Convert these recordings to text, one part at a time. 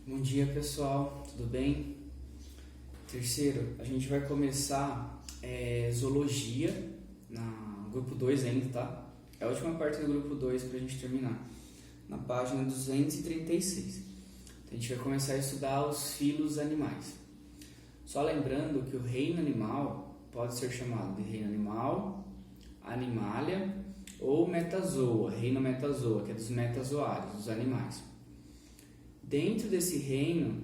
Bom dia, pessoal, tudo bem? Terceiro, a gente vai começar zoologia no grupo 2 ainda, tá? É a última parte do grupo 2 para a gente terminar, na página 236. Então, a gente vai começar a estudar os filos animais. Só lembrando que o reino animal pode ser chamado de reino animal, animalia ou metazoa, reino metazoa, que é dos metazoários, dos animais. Dentro desse reino,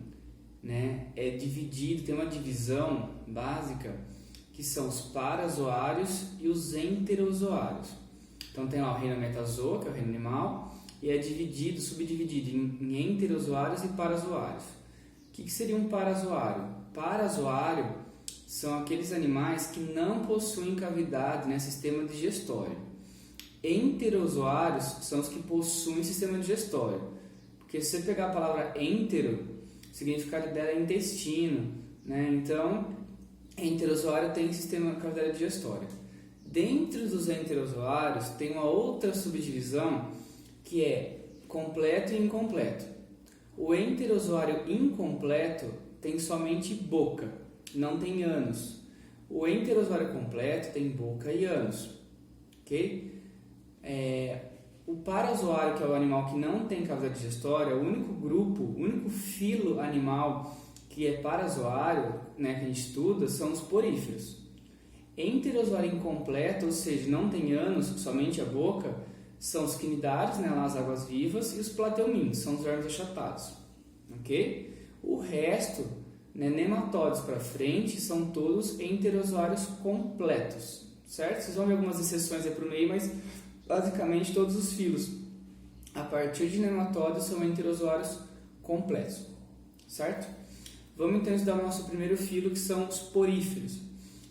é dividido, tem uma divisão básica que são os parazoários e os enterozoários. Então tem lá o reino metazoa, que é o reino animal, e é dividido, subdividido em enterozoários e parazoários. O que seria um parazoário? Parazoário são aqueles animais que não possuem cavidade, sistema digestório. Enterozoários são os que possuem sistema digestório. Porque se você pegar a palavra entero, o significado dela é intestino, Então, enterozoário tem sistema cavidade digestória. Dentro dos enterozoários tem uma outra subdivisão que é completo e incompleto. O enterozoário incompleto tem somente boca, não tem ânus. O enterozoário completo tem boca e ânus, ok? O parazoário, que é o animal que não tem cavidade digestória, o único grupo, o único filo animal que é parazoário, que a gente estuda, são os poríferos. Enterozoário incompleto, ou seja, não tem ânus, somente a boca, são os quinidários, as águas vivas, e os platelmintos, são os vermes achatados. Ok? O resto, nematóides para frente, são todos enterozoários completos. Certo? Vocês vão ver algumas exceções aí para o meio, mas basicamente todos os filos a partir de nematóides são enterozoários completos, certo? Vamos então estudar o nosso primeiro filo, que são os poríferos.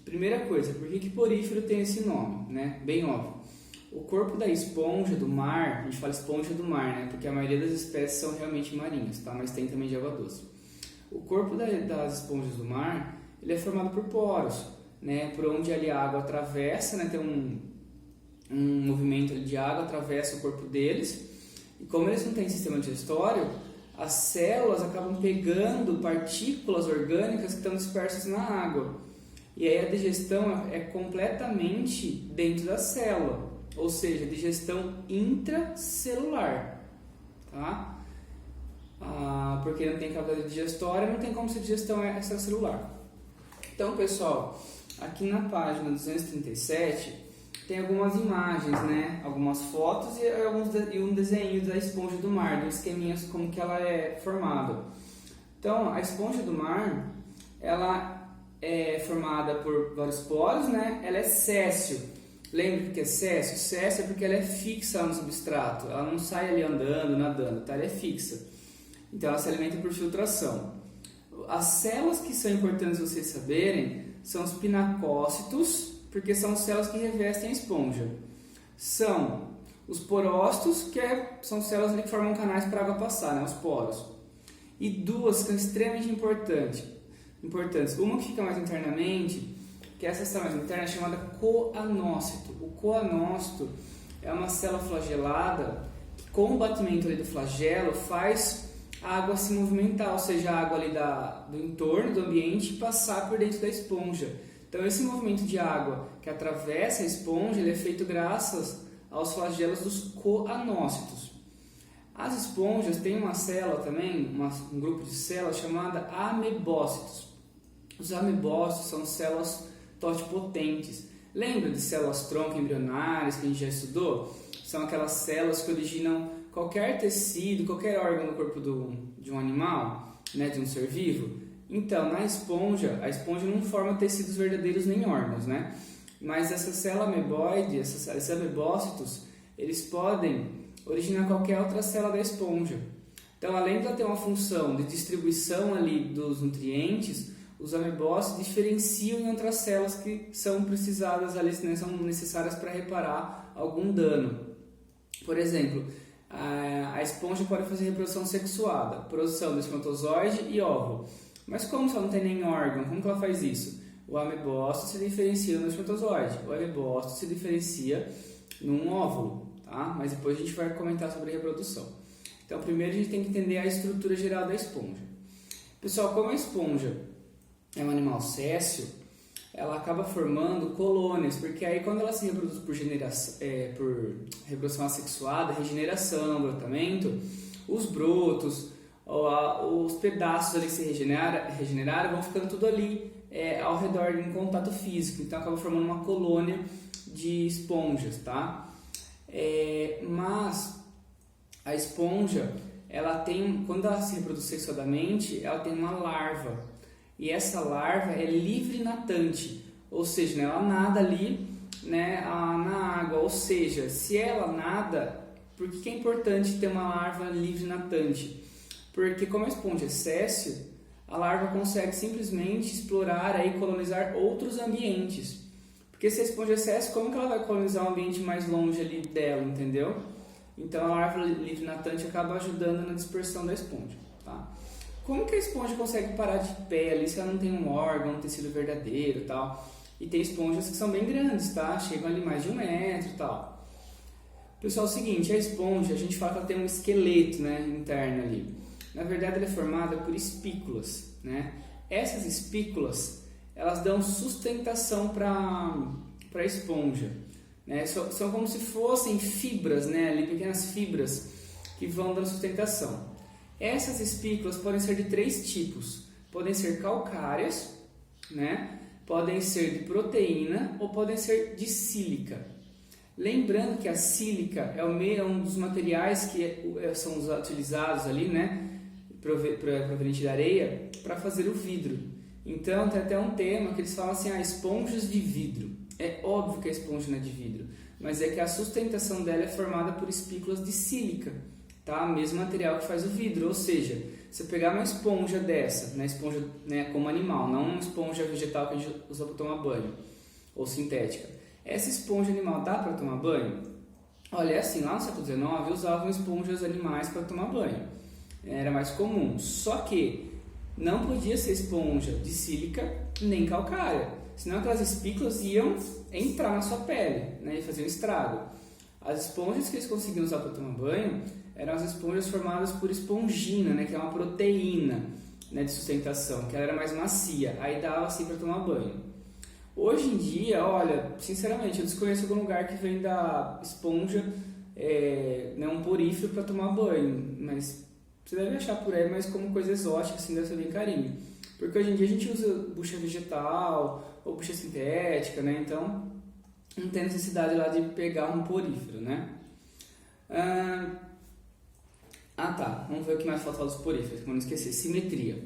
Primeira coisa, por que porífero tem esse nome? Bem óbvio. O corpo da esponja do mar, a gente fala esponja do mar, porque a maioria das espécies são realmente marinhas, tá? Mas tem também de água doce. O corpo das esponjas do mar, ele é formado por poros, por onde ali a água atravessa, tem um movimento de água atravessa o corpo deles, e como eles não têm sistema digestório, as células acabam pegando partículas orgânicas que estão dispersas na água, e aí a digestão é completamente dentro da célula, ou seja, digestão intracelular, tá? Porque não tem cavidade digestória, não tem como ser digestão extracelular. Então, pessoal, aqui na página 237 tem algumas imagens, algumas fotos e um desenho da esponja do mar, do esqueminha como que ela é formada. Então, a esponja do mar, ela é formada por vários poros, Ela é séssil. Lembra que é séssil? Séssil é porque ela é fixa no substrato, ela não sai ali andando, nadando, tá? Ela é fixa. Então, ela se alimenta por filtração. As células que são importantes vocês saberem são os pinacócitos, porque são células que revestem a esponja. São os porócitos, que são células ali que formam canais para a água passar, os poros. E duas que são extremamente importantes. Uma que fica mais internamente, que essa célula mais interna é chamada coanócito. O coanócito é uma célula flagelada que, com o batimento ali do flagelo, faz a água se movimentar, ou seja, a água ali do entorno, do ambiente, passar por dentro da esponja. Então, esse movimento de água que atravessa a esponja, ele é feito graças aos flagelos dos coanócitos. As esponjas têm uma célula também, um grupo de células chamada amebócitos. Os amebócitos são células totipotentes. Lembra de células tronco embrionárias que a gente já estudou? São aquelas células que originam qualquer tecido, qualquer órgão no corpo de um animal, de um ser vivo. Então, na esponja, a esponja não forma tecidos verdadeiros nem órgãos, Mas essa célula ameboide, esses amebócitos, eles podem originar qualquer outra célula da esponja. Então, além de ela ter uma função de distribuição ali dos nutrientes, os amebócitos diferenciam em outras células que são precisadas ali, são necessárias para reparar algum dano. Por exemplo, a esponja pode fazer reprodução sexuada, produção de espermatozoide e óvulo. Mas como se ela não tem nem órgão, como que ela faz isso? O amebócito se diferencia no espermatozoide, o amebócito se diferencia num óvulo, tá? Mas depois a gente vai comentar sobre reprodução. Então, primeiro a gente tem que entender a estrutura geral da esponja. Pessoal, como a esponja é um animal céssio, ela acaba formando colônias, porque aí quando ela se reproduz por reprodução assexuada, regeneração, brotamento, os brotos, os pedaços ali que se regeneraram vão ficando tudo ali ao redor em contato físico, então acaba formando uma colônia de esponjas, tá? Mas a esponja, quando ela se reproduz sexuadamente, ela tem uma larva, e essa larva é livre natante, ou seja, né, ela nada ali, né, na água, ou seja, se ela nada, por que é importante ter uma larva livre natante? Porque como a esponja é céssio, a larva consegue simplesmente explorar e colonizar outros ambientes. Porque se a esponja é céssio, como que ela vai colonizar um ambiente mais longe ali dela, entendeu? Então a larva livre natante acaba ajudando na dispersão da esponja, tá? Como que a esponja consegue parar de pé ali se ela não tem um órgão, um tecido verdadeiro e tal? E tem esponjas que são bem grandes, tá? Chegam ali mais de 1 metro e tal. Pessoal, é o seguinte, a esponja, a gente fala que ela tem um esqueleto, né, interno ali. Na verdade, ela é formada por espículas, né? Essas espículas, elas dão sustentação para a esponja, né? São como se fossem fibras, né? Ali, pequenas fibras que vão dando sustentação. Essas espículas podem ser de 3 tipos. Podem ser calcárias, né? Podem ser de proteína ou podem ser de sílica. Lembrando que a sílica é um dos materiais que são utilizados ali, né? Proveniente da areia, para fazer o vidro. Então tem até um tema que eles falam assim, esponjas de vidro. É óbvio que a esponja não é de vidro, mas é que a sustentação dela é formada por espículas de sílica, tá? Mesmo material que faz o vidro, ou seja, se eu pegar uma esponja dessa, né, esponja, né, como animal, não uma esponja vegetal que a gente usa para tomar banho, ou sintética. Essa esponja animal dá para tomar banho? Olha, é assim, lá no século XIX usavam esponjas animais para tomar banho. Era mais comum, só que não podia ser esponja de sílica nem calcária, senão aquelas espículas iam entrar na sua pele, né, e fazer um estrago. As esponjas que eles conseguiam usar para tomar banho eram as esponjas formadas por espongina, né, que é uma proteína, né, de sustentação, que ela era mais macia, aí dava assim para tomar banho. Hoje em dia, olha, sinceramente, eu desconheço algum lugar que venda esponja, né, um porífero para tomar banho, mas você deve achar por aí, mas como coisa exótica, assim, deve ser bem carinho. Porque hoje em dia a gente usa bucha vegetal ou bucha sintética, né? Então não tem necessidade lá de pegar um porífero, né? Tá. Vamos ver o que mais falta dos poríferos, para não esquecer. Simetria.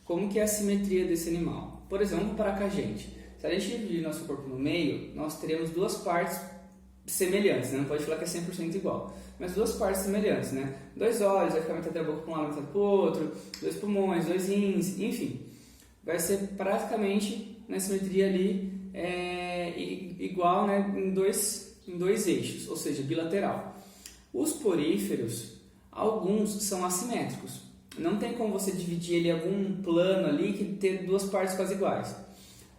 Como que é a simetria desse animal? Por exemplo, vamos parar com a gente. Se a gente dividir nosso corpo no meio, nós teremos 2 partes semelhantes, né? Não pode falar que é 100% igual, mas 2 partes semelhantes, né? 2 olhos, vai ficar metade da boca para um lado, metade para o outro, 2 pulmões, 2 rins, enfim. Vai ser praticamente na simetria ali igual, né? em dois eixos, ou seja, bilateral. Os poríferos, alguns são assimétricos. Não tem como você dividir ele em algum plano ali que ter 2 partes quase iguais.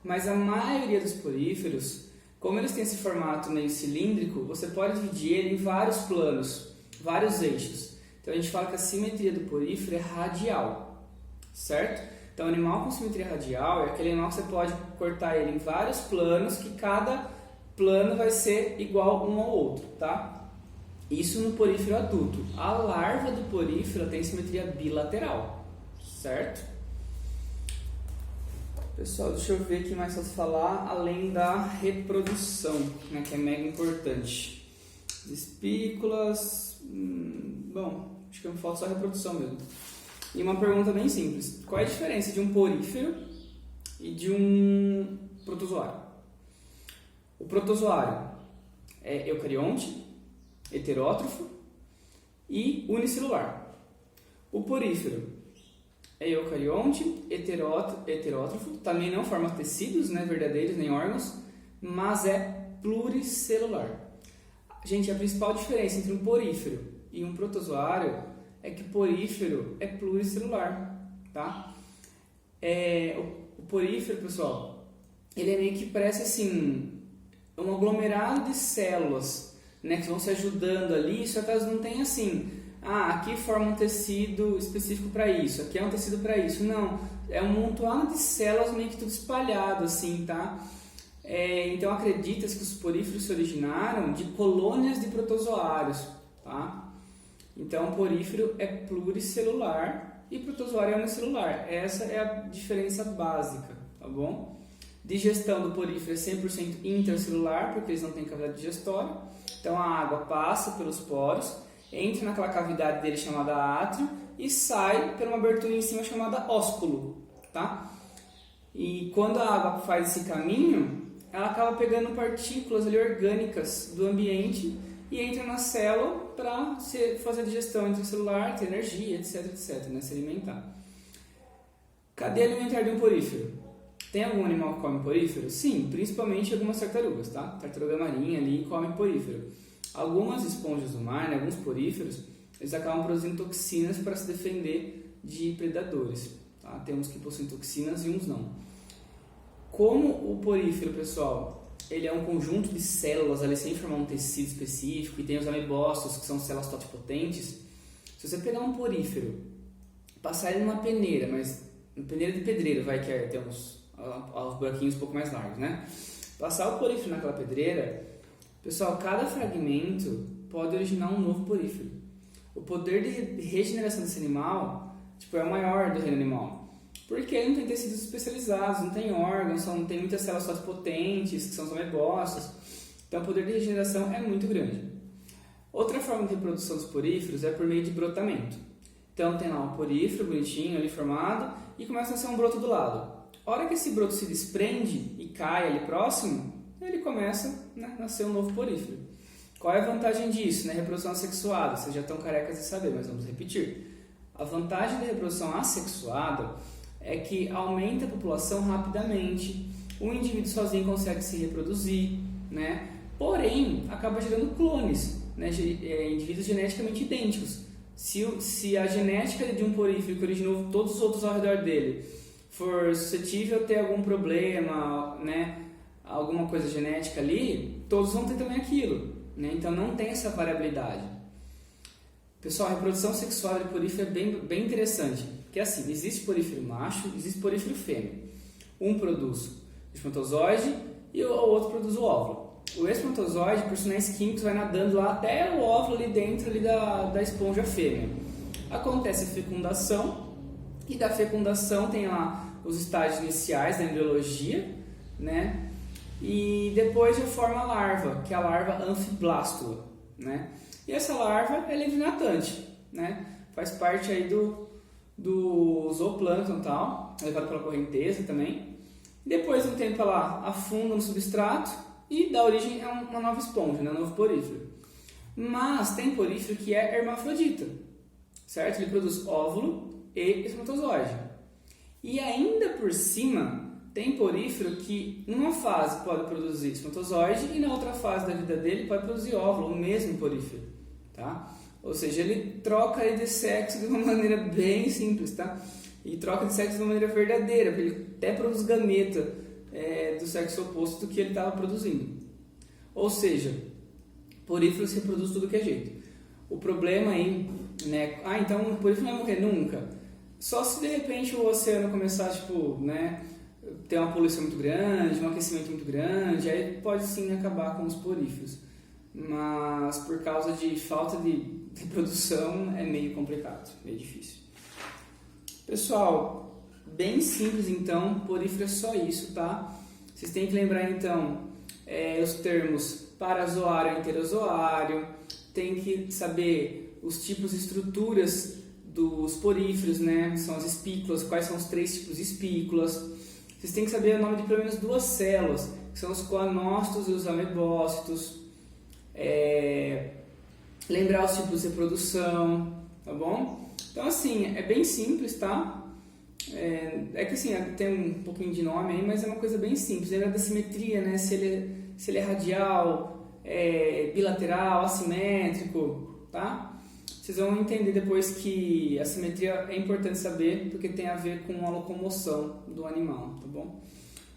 Mas a maioria dos poríferos, como eles têm esse formato meio cilíndrico, você pode dividir ele em vários planos, vários eixos. Então a gente fala que a simetria do porífero é radial, certo? Então o animal com simetria radial é aquele animal que você pode cortar ele em vários planos, que cada plano vai ser igual um ao outro, tá? Isso no porífero adulto. A larva do porífero tem simetria bilateral, certo? Pessoal, deixa eu ver o que mais posso falar, além da reprodução, né, que é mega importante. Espículas, bom, acho que não falta só a reprodução mesmo. E uma pergunta bem simples, qual é a diferença de um porífero e de um protozoário? O protozoário é eucarionte, heterótrofo e unicelular. O porífero é eucarionte, heterótrofo, também não forma tecidos, né, verdadeiros, nem órgãos, mas é pluricelular. Gente, a principal diferença entre um porífero e um protozoário é que o porífero é pluricelular, tá? O porífero, pessoal, ele é meio que parece assim, um aglomerado de células, né, que vão se ajudando ali, só que elas não têm assim aqui forma um tecido específico para isso, aqui é um tecido para isso. Não, é um montoado de células meio que tudo espalhado assim, tá? Então acredita-se que os poríferos se originaram de colônias de protozoários, tá? Então o porífero é pluricelular e protozoário é unicelular. Essa é a diferença básica, tá bom? Digestão do porífero é 100% intracelular, porque eles não têm cavidade digestória. Então a água passa pelos poros, entra naquela cavidade dele chamada átrio e sai por uma abertura em cima chamada ósculo, tá? E quando a água faz esse caminho, ela acaba pegando partículas ali orgânicas do ambiente e entra na célula para fazer a digestão intracelular, ter energia, etc, né? Se alimentar. Cadeia alimentar de um porífero. Tem algum animal que come porífero? Sim, principalmente algumas tartarugas, tá? Tartaruga marinha ali come porífero. Algumas esponjas do mar, né, alguns poríferos, eles acabam produzindo toxinas para se defender de predadores, tá? Tem uns que possuem toxinas e uns não. Como o porífero, pessoal, ele é um conjunto de células ali sem formar um tecido específico e tem os amebócitos, que são células totipotentes, se você pegar um porífero, passar ele numa peneira, mas uma peneira de pedreiro, vai que tem uns buraquinhos um pouco mais largos, né? Passar o porífero naquela pedreira, pessoal, cada fragmento pode originar um novo porífero. O poder de regeneração desse animal, é o maior do reino animal. Porque ele não tem tecidos especializados, não tem órgãos, não tem muitas células potentes, que são os amebócitos. Então o poder de regeneração é muito grande. Outra forma de reprodução dos poríferos é por meio de brotamento. Então tem lá um porífero bonitinho ali formado e começa a nascer um broto do lado. A hora que esse broto se desprende e cai ali próximo, ele começa a nascer um novo porífero. Qual é a vantagem disso? Na reprodução assexuada, vocês já estão carecas de saber, mas vamos repetir. A vantagem da reprodução assexuada é que aumenta a população rapidamente, um indivíduo sozinho consegue se reproduzir, né? Porém, acaba gerando clones, né? Indivíduos geneticamente idênticos. Se a genética de um porífero que originou todos os outros ao redor dele for suscetível a ter algum problema, né? Alguma coisa genética ali, todos vão ter também aquilo, né? Então não tem essa variabilidade. Pessoal, a reprodução sexual de porífero é bem interessante, porque assim, existe porífero macho, existe porífero fêmea. Um produz o espermatozoide e o outro produz o óvulo. O espermatozoide, por sinais químicos, vai nadando lá até o óvulo ali dentro ali da esponja fêmea. Acontece a fecundação, e da fecundação tem lá os estágios iniciais da embriologia, né? E depois já forma a larva, que é a larva anfiblástula, né? E essa larva é livre natante, né? Faz parte aí do zooplâncton e tal, é levado pela correnteza também. E depois de um tempo ela afunda no substrato e dá origem a uma nova esponja, né? Um novo porífero. Mas tem porífero que é hermafrodita, certo? Ele produz óvulo e espermatozoide. E ainda por cima, tem porífero que numa fase pode produzir espermatozoide e na outra fase da vida dele pode produzir óvulo, o mesmo porífero, tá? Ou seja, ele troca de sexo de uma maneira bem simples, tá? E troca de sexo de uma maneira verdadeira, porque ele até produz gameta do sexo oposto do que ele estava produzindo. Ou seja, porífero se reproduz tudo que é jeito. O problema aí, né? Então o porífero não vai morrer nunca. Só se de repente o oceano começar, ter uma poluição muito grande, um aquecimento muito grande, aí pode sim acabar com os poríferos. Mas por causa de falta de reprodução é meio complicado, meio difícil. Pessoal, bem simples então, porífero é só isso, tá? Vocês têm que lembrar então os termos parazoário e interozoário, tem que saber os tipos e estruturas dos poríferos, né? São as espículas, quais são os 3 tipos de espículas. Vocês têm que saber o nome de pelo menos 2 células, que são os coanócitos e os amebócitos. Lembrar os tipos de reprodução, tá bom? Então assim, é bem simples, tá? Que assim, tem um pouquinho de nome aí, mas é uma coisa bem simples. Lembra da simetria, né? Se ele é radial, bilateral, assimétrico, tá? Vocês vão entender depois que a simetria é importante saber, porque tem a ver com a locomoção do animal, tá bom?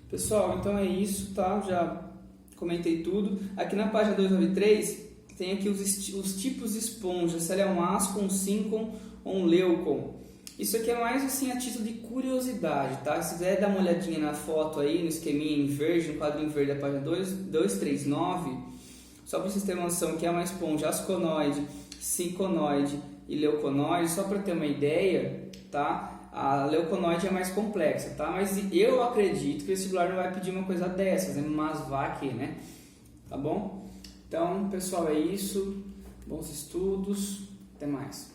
Pessoal, então é isso, tá? Já comentei tudo. Aqui na página 293 tem aqui os tipos de esponja, se ela é um ascon, um síncon ou um leucon. Isso aqui é mais assim a título de curiosidade, tá? Se quiser dar uma olhadinha na foto aí, no esqueminha em verde, no quadrinho verde da página 239, só para vocês terem uma noção que é uma esponja asconoide, sinconoide e leuconoide, só para ter uma ideia, tá? A leuconoide é mais complexa, tá? Mas eu acredito que o vestibular não vai pedir uma coisa dessas, né? Mas vai aqui, né? Tá bom? Então, pessoal, é isso. Bons estudos. Até mais.